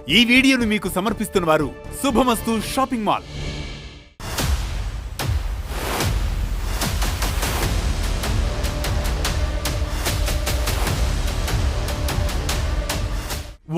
ఈ వీడియోను మీకు సమర్పిస్తున్న వారు శుభమస్తు షాపింగ్ మాల్.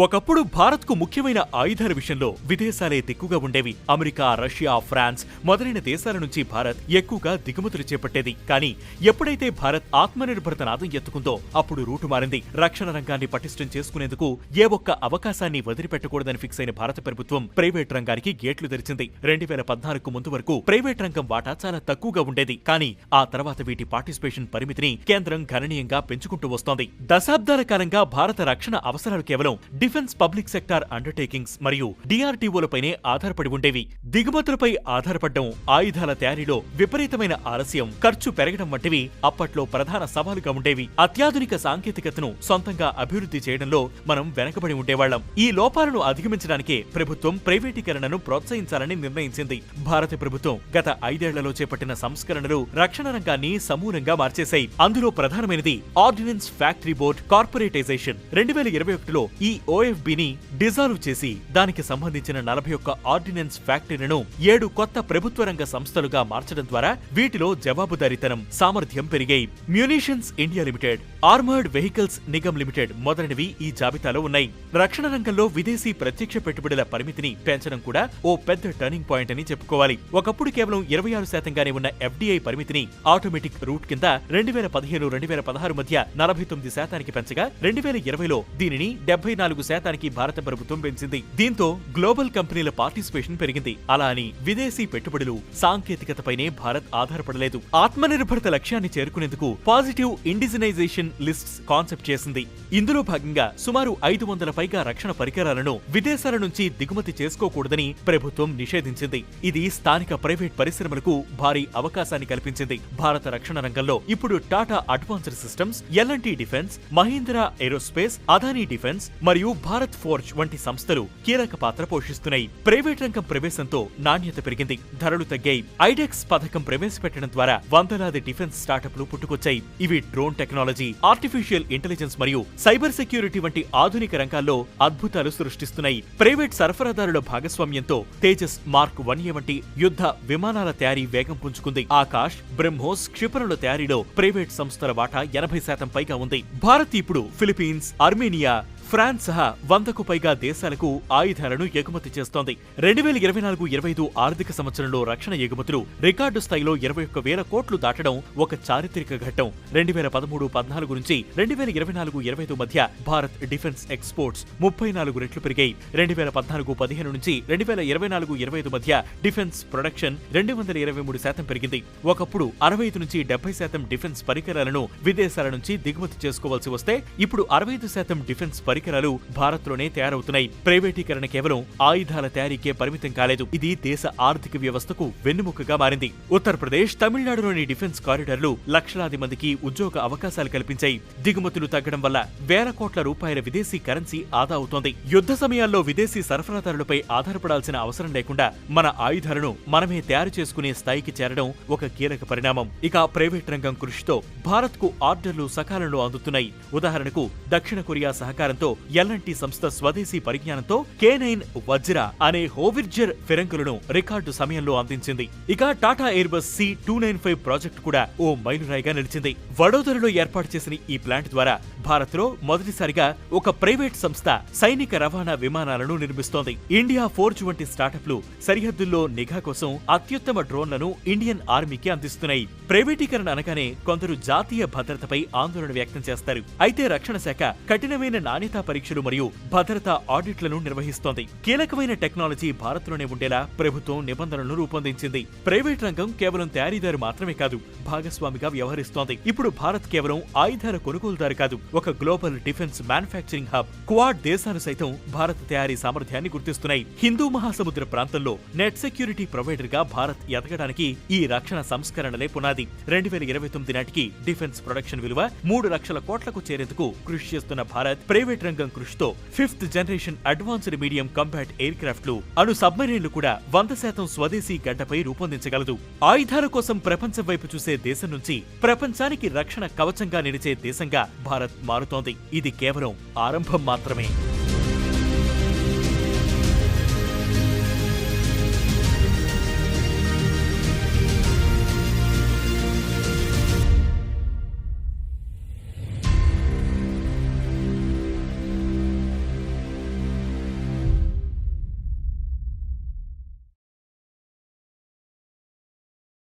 ఒకప్పుడు భారత్కు ముఖ్యమైన ఆయుధాల విషయంలో విదేశాలే దిక్కుగా ఉండేవి. అమెరికా, రష్యా, ఫ్రాన్స్ మొదలైన దేశాల నుంచి భారత్ ఎక్కువగా దిగుమతులు చేపట్టేది. కానీ ఎప్పుడైతే భారత్ ఆత్మనిర్భరత నాదం ఎత్తుకుందో అప్పుడు రూటు మారింది. రక్షణ రంగాన్ని పటిష్టం చేసుకునేందుకు ఏ ఒక్క అవకాశాన్ని వదిలిపెట్టకూడదని ఫిక్స్ అయిన భారత ప్రభుత్వం ప్రైవేట్ రంగానికి గేట్లు తెరిచింది. 2014 ముందు వరకు ప్రైవేట్ రంగం వాటా చాలా తక్కువగా ఉండేది. కానీ ఆ తర్వాత వీటి పార్టిసిపేషన్ పరిమితిని కేంద్రం గణనీయంగా పెంచుకుంటూ వస్తోంది. దశాబ్దాల కాలంగా భారత రక్షణ అవసరాలు కేవలం డిఫెన్స్ పబ్లిక్ సెక్టార్ అండర్టేకింగ్స్ మరియు డిఆర్డీఓలపైనే ఆధారపడి ఉండేవి. దిగుమతులపై ఆధారపడడం, ఆయుధాల తయారీలో విపరీతమైన ఆలస్యం, ఖర్చు పెరగడం వంటివి అప్పట్లో ప్రధాన సవాలుగా ఉండేవి. అత్యాధునిక సాంకేతికతను సొంతంగా అభివృద్ధి చేయడంలో మనం వెనకబడి ఉండేవాళ్లం. ఈ లోపాలను అధిగమించడానికే ప్రభుత్వం ప్రైవేటీకరణను ప్రోత్సహించాలని నిర్ణయించింది. భారత ప్రభుత్వం గత 5 ఏళ్లలో చేపట్టిన సంస్కరణలు రక్షణ రంగాన్ని సమూలంగా మార్చేశాయి. అందులో ప్రధానమైనది ఆర్డినెన్స్ ఫ్యాక్టరీ బోర్డ్ కార్పొరేటైజేషన్. 2021లో ఈ OFBని డిజాల్వ్ చేసి దానికి సంబంధించిన 41 ఆర్డినెన్స్ ఫ్యాక్టరీలను 7 కొత్త ప్రభుత్వ రంగ సంస్థలుగా మార్చడం ద్వారా వీటిలో జవాబుదారీతనం, సామర్థ్యం పెరిగాయి. Munitions India limited, armoured vehicles Nigam limited మొదలైనవి ఈ జాబితాలో ఉన్నాయి. రక్షణ రంగంలో విదేశీ ప్రత్యక్ష పెట్టుబడుల పరిమితిని పెంచడం కూడా ఓ పెద్ద టర్నింగ్ పాయింట్ అని చెప్పుకోవాలి. ఒకప్పుడు కేవలం 26%గానే ఉన్న FDI పరిమితిని ఆటోమేటిక్ రూట్ కింద 2015-2016 మధ్య 49%కి పెంచగా 2020లో దీనిని 74%కి భారత ప్రభుత్వం పెంచింది. దీంతో గ్లోబల్ కంపెనీల పార్టిసిపేషన్ పెరిగింది. అలా అని విదేశీ పెట్టుబడులు, సాంకేతికతపైనే భారత్ ఆధారపడలేదు. ఆత్మనిర్భరత లక్ష్యాన్ని చేరుకునేందుకు పాజిటివ్ ఇండిజినైజేషన్ లిస్ట్స్ కాన్సెప్ట్ చేసింది. ఇందులో భాగంగా సుమారు 500 పైగా రక్షణ పరికరాలను విదేశాల నుంచి దిగుమతి చేసుకోకూడదని ప్రభుత్వం నిషేధించింది. ఇది స్థానిక ప్రైవేట్ పరిశ్రమలకు భారీ అవకాశాన్ని కల్పించింది. భారత రక్షణ రంగంలో ఇప్పుడు Tata advanced systems, L&T defence, Mahindra aerospace, Adani defence మరియు భారత్ ఫోర్జ్ వంటి సంస్థలు కీలక పాత్ర పోషిస్తున్నాయి. ప్రైవేట్ రంగం ప్రవేశంతో నాణ్యత పెరిగింది, ధరలు తగ్గాయి. ఐడెక్స్ పథకం ప్రవేశపెట్టడం ద్వారా వందలాది డిఫెన్స్ స్టార్టప్లు పుట్టుకొచ్చాయి. ఇవి డ్రోన్ టెక్నాలజీ, ఆర్టిఫిషియల్ ఇంటెలిజెన్స్ మరియు సైబర్ సెక్యూరిటీ వంటి ఆధునిక రంగాల్లో అద్భుతాలు సృష్టిస్తున్నాయి. ప్రైవేట్ సరఫరాదారుల భాగస్వామ్యంతో తేజస్ మార్క్ 1A వంటి యుద్ధ విమానాల తయారీ వేగం పుంజుకుంది. ఆకాష్, బ్రహ్మోస్ క్షిపణుల తయారీలో ప్రైవేట్ సంస్థల వాటా 80% పైగా ఉంది. భారత్ ఇప్పుడు ఫిలిప్పీన్స్, ఆర్మేనియా, ఫ్రాన్స్ సహా 100కు పైగా దేశాలకు ఆయుధాలను ఎగుమతి చేస్తోంది. 2024-25 ఆర్థిక సంవత్సరంలో రక్షణ ఎగుమతులు రికార్డు స్థాయిలో 21,000 కోట్లు దాటడం ఒక చారిత్రక ఘట్టం. 2013-14 నుంచి 2024-25 మధ్య భారత్ డిఫెన్స్ ఎక్స్పోర్ట్స్ 34 రెట్లు పెరిగాయి. 2014-15 నుంచి 2024-25 మధ్య డిఫెన్స్ ప్రొడక్షన్ 223% పెరిగింది. ఒకప్పుడు 65 నుంచి 70% డిఫెన్స్ పరికరాలను విదేశాల నుంచి దిగుమతి చేసుకోవాల్సి వస్తే ఇప్పుడు 65% డిఫెన్స్ పరికరాలు భారత్లోనే తయారవుతున్నాయి. ప్రైవేటీకరణ కేవలం ఆయుధాల తయారీకే పరిమితం కాలేదు. ఇది దేశ ఆర్థిక వ్యవస్థకు వెన్నెముకగా మారింది. ఉత్తరప్రదేశ్, తమిళనాడులోని డిఫెన్స్ కారిడార్లు లక్షలాది మందికి ఉద్యోగ అవకాశాలు కల్పించాయి. దిగుమతులు తగ్గడం వల్ల వేల కోట్ల రూపాయల విదేశీ కరెన్సీ ఆదా అవుతోంది. యుద్ధ సమయాల్లో విదేశీ సరఫరాదారులపై ఆధారపడాల్సిన అవసరం లేకుండా మన ఆయుధాలను మనమే తయారు చేసుకునే స్థాయికి చేరడం ఒక కీలక పరిణామం. ఇక ప్రైవేట్ రంగం కృషితో భారత్కు ఆర్డర్లు సకాలంలో అందుతున్నాయి. ఉదాహరణకు దక్షిణ కొరియా సహకారంతో L&T సంస్థ స్వదేశీ పరిజ్ఞానంతో K9 వజ్ర అనే హోవిర్జర్ ఫిరంగులను రికార్డు సమయంలో అందించింది. ఇక టాటా ఎయిర్బస్ C295 ప్రాజెక్టు కూడా ఓ మైలురాయిగా నిలిచింది. వడోదరలో ఏర్పాటు చేసిన ఈ ప్లాంట్ ద్వారా భారత్లో మొదటిసారిగా ఒక ప్రైవేట్ సంస్థ సైనిక రవాణా విమానాలను నిర్మిస్తోంది. ఇండియా ఫోర్జ్ వంటి స్టార్టప్లు సరిహద్దుల్లో నిఘా కోసం అత్యుత్తమ డ్రోన్లను ఇండియన్ ఆర్మీకి అందిస్తున్నాయి. ప్రైవేటీకరణ అనగానే కొందరు జాతీయ భద్రతపై ఆందోళన వ్యక్తం చేస్తారు. అయితే రక్షణ శాఖ కఠినమైన నాణ్యతా పరీక్షలు మరియు భద్రతా ఆడిట్లను నిర్వహిస్తోంది. కీలకమైన టెక్నాలజీ భారత్లోనే ఉండేలా ప్రభుత్వం నిబంధనలను రూపొందించింది. ప్రైవేట్ రంగం కేవలం తయారీదారు మాత్రమే కాదు, భాగస్వామిగా వ్యవహరిస్తోంది. ఇప్పుడు భారత్ కేవలం ఆయుధాల కొనుగోలుదారు కాదు, ఒక global defence manufacturing hub. Quad దేశాలు సైతం భారత్ తయారీ సామర్థ్యాన్ని గుర్తిస్తున్నాయి. హిందూ మహాసముద్ర ప్రాంతంలో నెట్ సెక్యూరిటీ ప్రొవైడర్ గా భారత్ ఎదగడానికి ఈ రక్షణ సంస్కరణలే పునాది. 2029 నాటికి డిఫెన్స్ ప్రొడక్షన్ విలువ 3 లక్షల కోట్లకు చేరేందుకు కృషి చేస్తున్న భారత్ ప్రైవేట్ రంగం కృషితో 5th generation advanced medium combat air క్రాఫ్ట్లు, అణు సబ్మెరైన్లు కూడా 100% స్వదేశీ గడ్డపై రూపొందించగలదు. ఆయుధాల కోసం ప్రపంచం వైపు చూసే దేశం నుంచి ప్రపంచానికి రక్షణ కవచంగా నిలిచే దేశంగా భారత్ మారుతోంది. ఇది కేవలం ఆరంభం మాత్రమే.